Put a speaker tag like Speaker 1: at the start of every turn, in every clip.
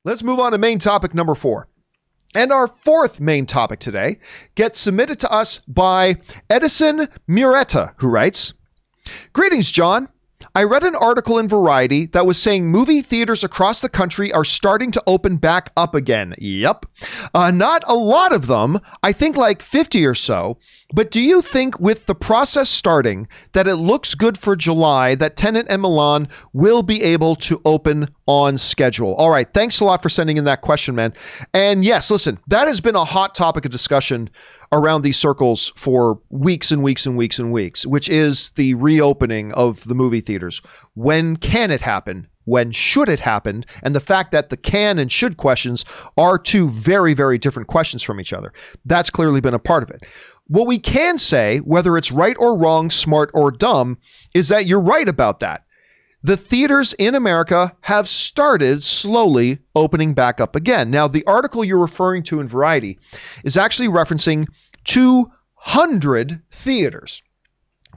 Speaker 1: Let's move on to main topic number 4. And our fourth main topic today gets submitted to us by Edson Muretta, who writes, "Greetings, John. I read an article in Variety that was saying movie theaters across the country are starting to open back up again. Yep. Not a lot of them. I think like 50 or so. But do you think with the process starting that it looks good for July that Tenet and Mulan will be able to open on schedule?" All right. Thanks a lot for sending in that question, man. And yes, listen, that has been a hot topic of discussion around these circles for weeks and weeks and weeks and weeks, which is the reopening of the movie theaters. When can it happen? When should it happen? And the fact that the can and should questions are two very, very different questions from each other. That's clearly been a part of it. What we can say, whether it's right or wrong, smart or dumb, is that you're right about that. The theaters in America have started slowly opening back up again. Now, the article you're referring to in Variety is actually referencing 200 theaters.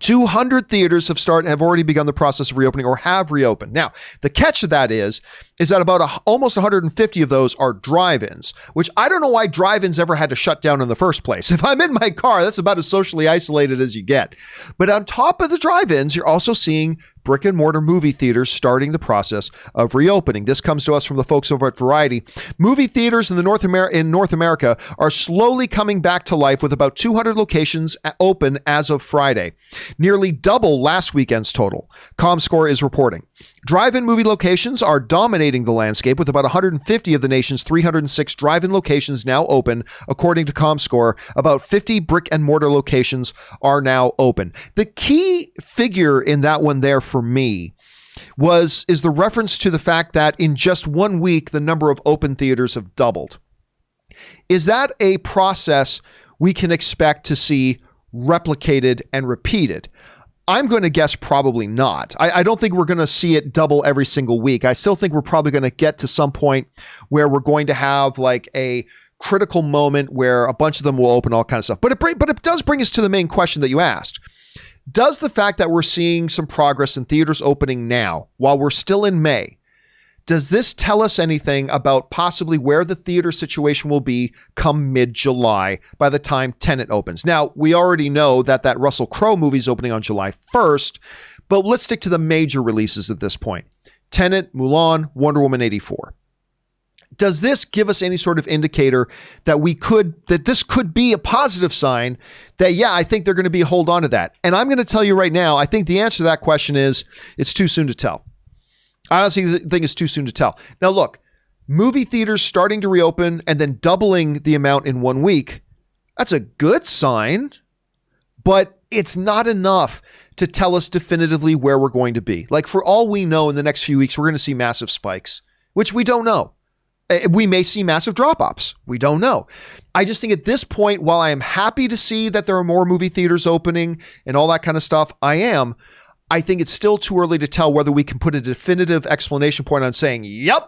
Speaker 1: 200 theaters have already begun the process of reopening or have reopened. Now, the catch of that is that about almost 150 of those are drive-ins, which I don't know why drive-ins ever had to shut down in the first place. If I'm in my car, that's about as socially isolated as you get. But on top of the drive-ins, you're also seeing brick and mortar movie theaters starting the process of reopening. This comes to us from the folks over at Variety. Movie theaters in North America are slowly coming back to life with about 200 locations open as of Friday, nearly double last weekend's total. ComScore is reporting. Drive-in movie locations are dominating the landscape with about 150 of the nation's 306 drive-in locations now open, according to ComScore. About 50 brick and mortar locations are now open. The key figure in that one there for me is the reference to the fact that in just 1 week, the number of open theaters have doubled. Is that a process we can expect to see replicated and repeated? I'm going to guess probably not. I don't think we're going to see it double every single week. I still think we're probably going to get to some point where we're going to have like a critical moment where a bunch of them will open, all kinds of stuff. But it does bring us to the main question that you asked. Does the fact that we're seeing some progress in theaters opening now, while we're still in May, does this tell us anything about possibly where the theater situation will be come mid-July by the time Tenet opens? Now, we already know that Russell Crowe movie is opening on July 1st, but let's stick to the major releases at this point. Tenet, Mulan, Wonder Woman 84. Does this give us any sort of indicator that this could be a positive sign that, yeah, I think they're going to be a hold on to that? And I'm going to tell you right now, I think the answer to that question is it's too soon to tell. I honestly think it's too soon to tell. Now, look, movie theaters starting to reopen and then doubling the amount in 1 week, that's a good sign, but it's not enough to tell us definitively where we're going to be. Like, for all we know, in the next few weeks, we're going to see massive spikes, which we don't know. We may see massive drop-offs. We don't know. I just think at this point, while I am happy to see that there are more movie theaters opening and all that kind of stuff, I think it's still too early to tell whether we can put a definitive explanation point on saying, yep,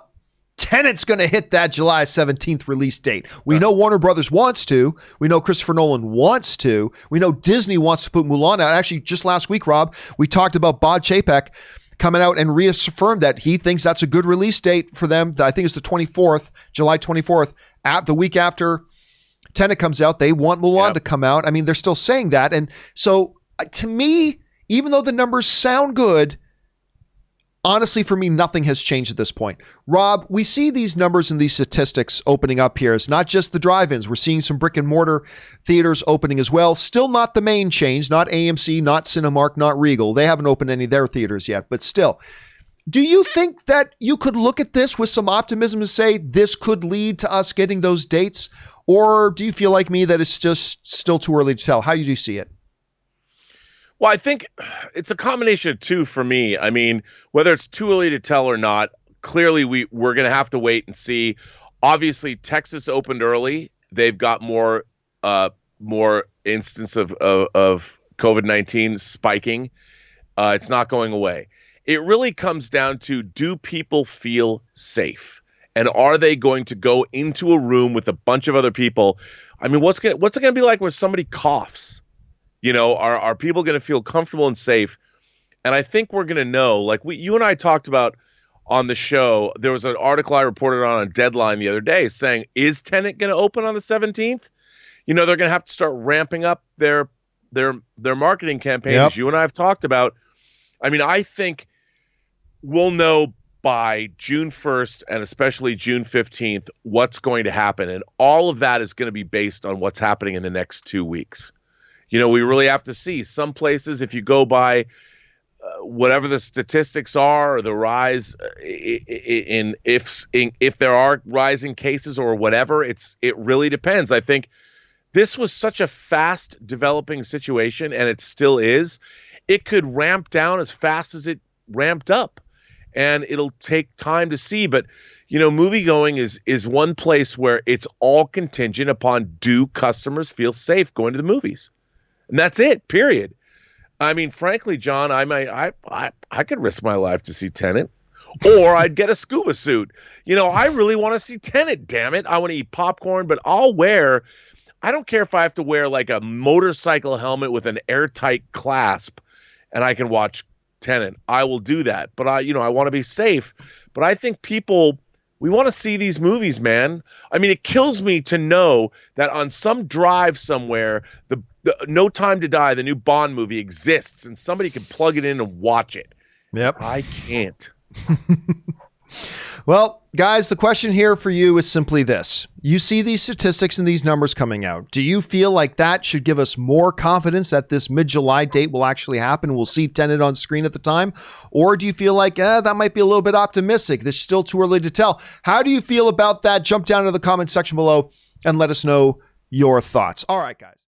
Speaker 1: Tenet's going to hit that July 17th release date. We know Warner Brothers wants to. We know Christopher Nolan wants to. We know Disney wants to put Mulan out. Actually, just last week, Rob, we talked about Bob Chapek coming out and reaffirmed that he thinks that's a good release date for them. I think it's the 24th, July 24th, the week after Tenet comes out. They want Mulan to come out. I mean, they're still saying that. And so to me, even though the numbers sound good, honestly, for me, nothing has changed at this point. Rob, we see these numbers and these statistics opening up here. It's not just the drive-ins. We're seeing some brick and mortar theaters opening as well. Still not the main chains, not AMC, not Cinemark, not Regal. They haven't opened any of their theaters yet, but still. Do you think that you could look at this with some optimism and say this could lead to us getting those dates? Or do you feel like me that it's just still too early to tell? How do you see it?
Speaker 2: Well, I think it's a combination of two for me. I mean, whether it's too early to tell or not, clearly we're going to have to wait and see. Obviously, Texas opened early. They've got more instance of COVID-19 spiking. It's not going away. It really comes down to, do people feel safe? And are they going to go into a room with a bunch of other people? I mean, what's it going to be like when somebody coughs? You know, are people going to feel comfortable and safe? And I think we're going to know, like you and I talked about on the show, there was an article I reported on Deadline the other day saying, is Tenet going to open on the 17th? You know, they're going to have to start ramping up their marketing campaign, as you and I have talked about. I mean, I think we'll know by June 1st and especially June 15th what's going to happen. And all of that is going to be based on what's happening in the next 2 weeks. You know, we really have to see. Some places, if you go by whatever the statistics are, or the rise if there are rising cases or whatever, it really depends. I think this was such a fast developing situation, and it still is. It could ramp down as fast as it ramped up, and it'll take time to see. But, you know, moviegoing is one place where it's all contingent upon, do customers feel safe going to the movies? And that's it, period. I mean, frankly, John, I could risk my life to see Tenet, or I'd get a scuba suit. You know, I really want to see Tenet, damn it. I want to eat popcorn, but I don't care if I have to wear like a motorcycle helmet with an airtight clasp and I can watch Tenet. I will do that. But I want to be safe. But I think we want to see these movies, man. I mean, it kills me to know that on some drive somewhere, the No Time to Die, the new Bond movie, exists, and somebody can plug it in and watch it.
Speaker 1: Yep.
Speaker 2: I can't.
Speaker 1: Well, guys, the question here for you is simply this. You see these statistics and these numbers coming out. Do you feel like that should give us more confidence that this mid-July date will actually happen? We'll see Tenet on screen at the time? Or do you feel like, that might be a little bit optimistic? This is still too early to tell. How do you feel about that? Jump down to the comment section below and let us know your thoughts. All right, guys.